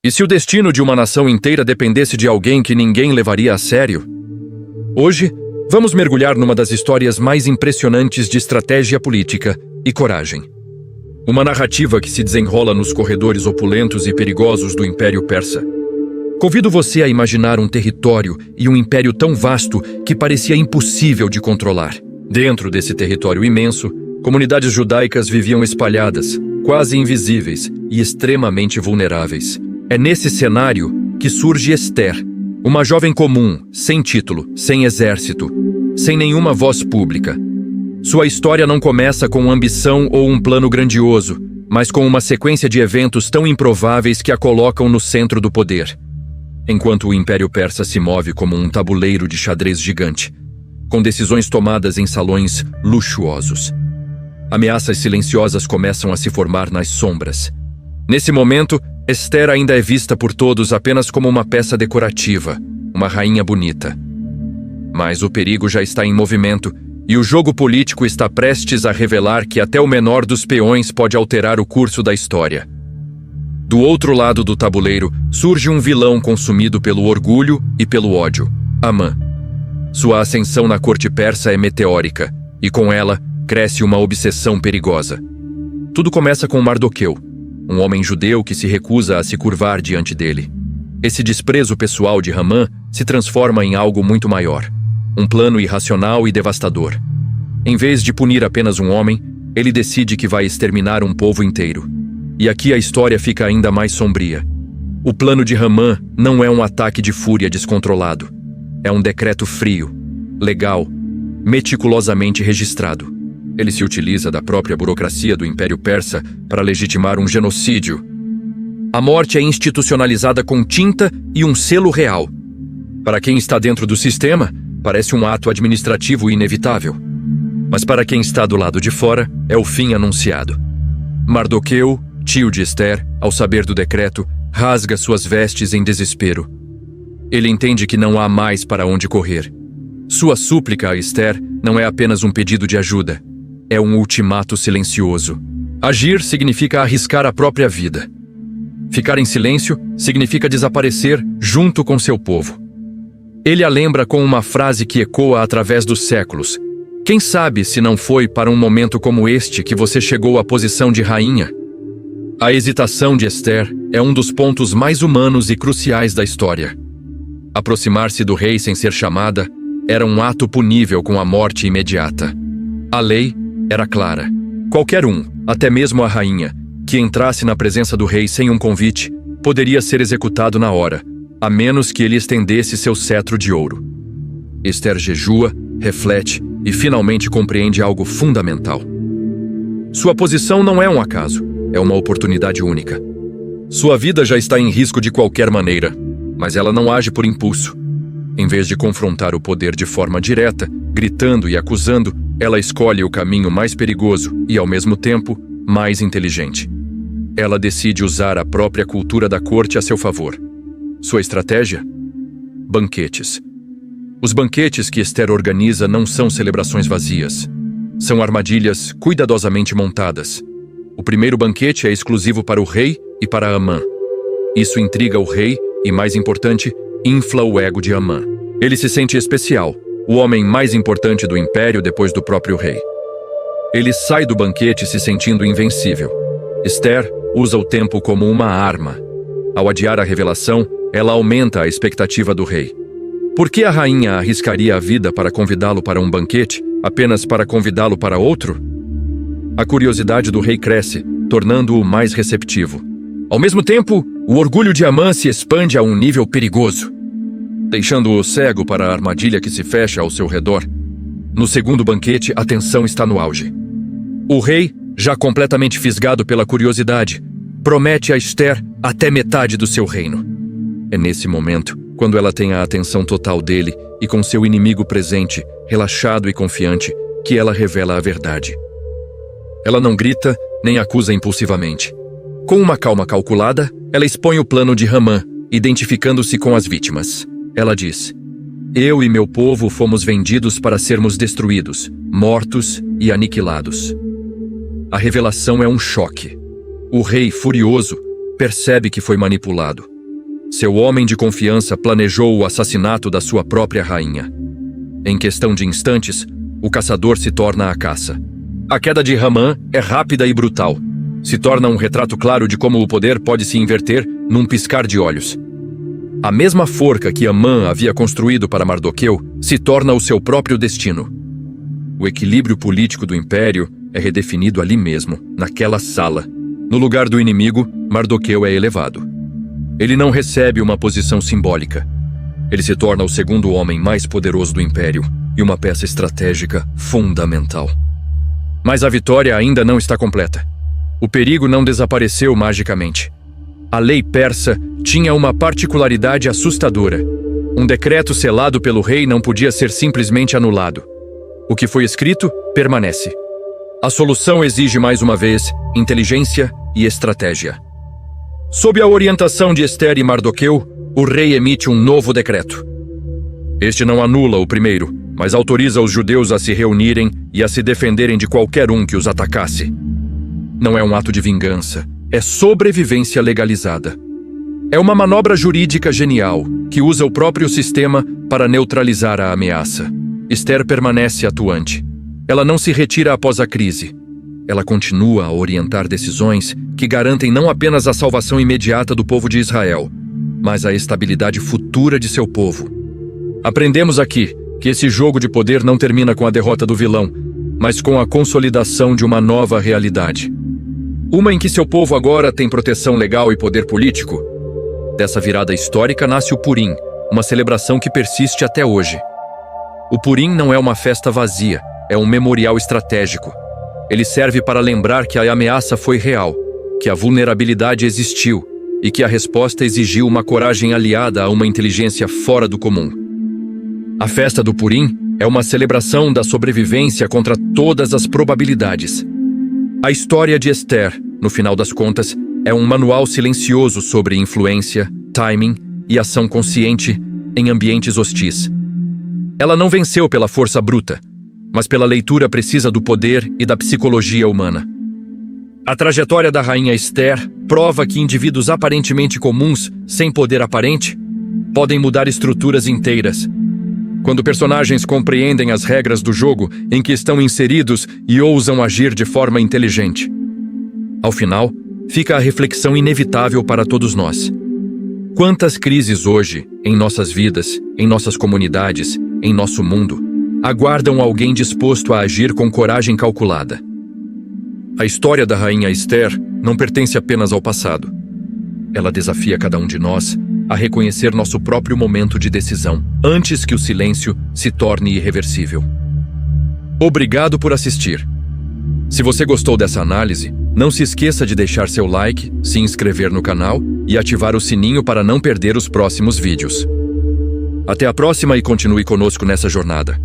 E se o destino de uma nação inteira dependesse de alguém que ninguém levaria a sério? Hoje, vamos mergulhar numa das histórias mais impressionantes de estratégia política e coragem. Uma narrativa que se desenrola nos corredores opulentos e perigosos do Império Persa. Convido você a imaginar um território e um império tão vasto que parecia impossível de controlar. Dentro desse território imenso, comunidades judaicas viviam espalhadas, quase invisíveis e extremamente vulneráveis. É nesse cenário que surge Esther, uma jovem comum, sem título, sem exército, sem nenhuma voz pública. Sua história não começa com ambição ou um plano grandioso, mas com uma sequência de eventos tão improváveis que a colocam no centro do poder. Enquanto o Império Persa se move como um tabuleiro de xadrez gigante, com decisões tomadas em salões luxuosos. Ameaças silenciosas começam a se formar nas sombras. Nesse momento, Esther ainda é vista por todos apenas como uma peça decorativa, uma rainha bonita. Mas o perigo já está em movimento e o jogo político está prestes a revelar que até o menor dos peões pode alterar o curso da história. Do outro lado do tabuleiro surge um vilão consumido pelo orgulho e pelo ódio, Amã. Sua ascensão na corte persa é meteórica e com ela cresce uma obsessão perigosa. Tudo começa com Mardoqueu, um homem judeu que se recusa a se curvar diante dele. Esse desprezo pessoal de Amã se transforma em algo muito maior, um plano irracional e devastador. Em vez de punir apenas um homem, ele decide que vai exterminar um povo inteiro. E aqui a história fica ainda mais sombria. O plano de Amã não é um ataque de fúria descontrolado. É um decreto frio, legal, meticulosamente registrado. Ele se utiliza da própria burocracia do Império Persa para legitimar um genocídio. A morte é institucionalizada com tinta e um selo real. Para quem está dentro do sistema, parece um ato administrativo inevitável. Mas para quem está do lado de fora, é o fim anunciado. Mardoqueu, tio de Esther, ao saber do decreto, rasga suas vestes em desespero. Ele entende que não há mais para onde correr. Sua súplica a Esther não é apenas um pedido de ajuda. É um ultimato silencioso. Agir significa arriscar a própria vida. Ficar em silêncio significa desaparecer junto com seu povo. Ele a lembra com uma frase que ecoa através dos séculos. Quem sabe se não foi para um momento como este que você chegou à posição de rainha? A hesitação de Esther é um dos pontos mais humanos e cruciais da história. Aproximar-se do rei sem ser chamada era um ato punível com a morte imediata. A lei era clara. Qualquer um, até mesmo a rainha, que entrasse na presença do rei sem um convite, poderia ser executado na hora, a menos que ele estendesse seu cetro de ouro. Esther jejua, reflete e finalmente compreende algo fundamental. Sua posição não é um acaso, é uma oportunidade única. Sua vida já está em risco de qualquer maneira, mas ela não age por impulso. Em vez de confrontar o poder de forma direta, gritando e acusando, ela escolhe o caminho mais perigoso e, ao mesmo tempo, mais inteligente. Ela decide usar a própria cultura da corte a seu favor. Sua estratégia? Banquetes. Os banquetes que Esther organiza não são celebrações vazias. São armadilhas cuidadosamente montadas. O primeiro banquete é exclusivo para o rei e para Amã. Isso intriga o rei e, mais importante, infla o ego de Amã. Ele se sente especial, o homem mais importante do império depois do próprio rei. Ele sai do banquete se sentindo invencível. Esther usa o tempo como uma arma. Ao adiar a revelação, ela aumenta a expectativa do rei. Por que a rainha arriscaria a vida para convidá-lo para um banquete, apenas para convidá-lo para outro? A curiosidade do rei cresce, tornando-o mais receptivo. Ao mesmo tempo, o orgulho de Amã se expande a um nível perigoso, deixando-o cego para a armadilha que se fecha ao seu redor. No segundo banquete, a tensão está no auge. O rei, já completamente fisgado pela curiosidade, promete a Esther até metade do seu reino. É nesse momento, quando ela tem a atenção total dele e com seu inimigo presente, relaxado e confiante, que ela revela a verdade. Ela não grita nem acusa impulsivamente. Com uma calma calculada, ela expõe o plano de Amã, identificando-se com as vítimas. Ela diz: "Eu e meu povo fomos vendidos para sermos destruídos, mortos e aniquilados." A revelação é um choque. O rei, furioso, percebe que foi manipulado. seu homem de confiança planejou o assassinato da sua própria rainha. Em questão de instantes, o caçador se torna a caça. A queda de Haman é rápida e brutal. Se torna um retrato claro de como o poder pode se inverter num piscar de olhos. A mesma forca que Amã havia construído para Mardoqueu se torna o seu próprio destino. O equilíbrio político do império é redefinido ali mesmo, naquela sala. No lugar do inimigo, Mardoqueu é elevado. Ele não recebe uma posição simbólica. Ele se torna o segundo homem mais poderoso do império e uma peça estratégica fundamental. Mas a vitória ainda não está completa. O perigo não desapareceu magicamente. A lei persa tinha uma particularidade assustadora. Um decreto selado pelo rei não podia ser simplesmente anulado. O que foi escrito permanece. A solução exige, mais uma vez, inteligência e estratégia. Sob a orientação de Ester e Mardoqueu, o rei emite um novo decreto. Este não anula o primeiro, mas autoriza os judeus a se reunirem e a se defenderem de qualquer um que os atacasse. Não é um ato de vingança, é sobrevivência legalizada. É uma manobra jurídica genial, que usa o próprio sistema para neutralizar a ameaça. Ester permanece atuante. Ela não se retira após a crise. Ela continua a orientar decisões que garantem não apenas a salvação imediata do povo de Israel, mas a estabilidade futura de seu povo. Aprendemos aqui que esse jogo de poder não termina com a derrota do vilão, mas com a consolidação de uma nova realidade. Uma em que seu povo agora tem proteção legal e poder político. Dessa virada histórica nasce o Purim, uma celebração que persiste até hoje. O Purim não é uma festa vazia, é um memorial estratégico. Ele serve para lembrar que a ameaça foi real, que a vulnerabilidade existiu e que a resposta exigiu uma coragem aliada a uma inteligência fora do comum. A festa do Purim é uma celebração da sobrevivência contra todas as probabilidades. A história de Ester, no final das contas, é um manual silencioso sobre influência, timing e ação consciente em ambientes hostis. Ela não venceu pela força bruta, mas pela leitura precisa do poder e da psicologia humana. A trajetória da rainha Ester prova que indivíduos aparentemente comuns, sem poder aparente, podem mudar estruturas inteiras. Quando personagens compreendem as regras do jogo em que estão inseridos e ousam agir de forma inteligente. Ao final, fica a reflexão inevitável para todos nós. Quantas crises hoje, em nossas vidas, em nossas comunidades, em nosso mundo, aguardam alguém disposto a agir com coragem calculada? A história da rainha Ester não pertence apenas ao passado. Ela desafia cada um de nós a reconhecer nosso próprio momento de decisão, antes que o silêncio se torne irreversível. Obrigado por assistir. Se você gostou dessa análise, não se esqueça de deixar seu like, se inscrever no canal e ativar o sininho para não perder os próximos vídeos. Até a próxima e continue conosco nessa jornada.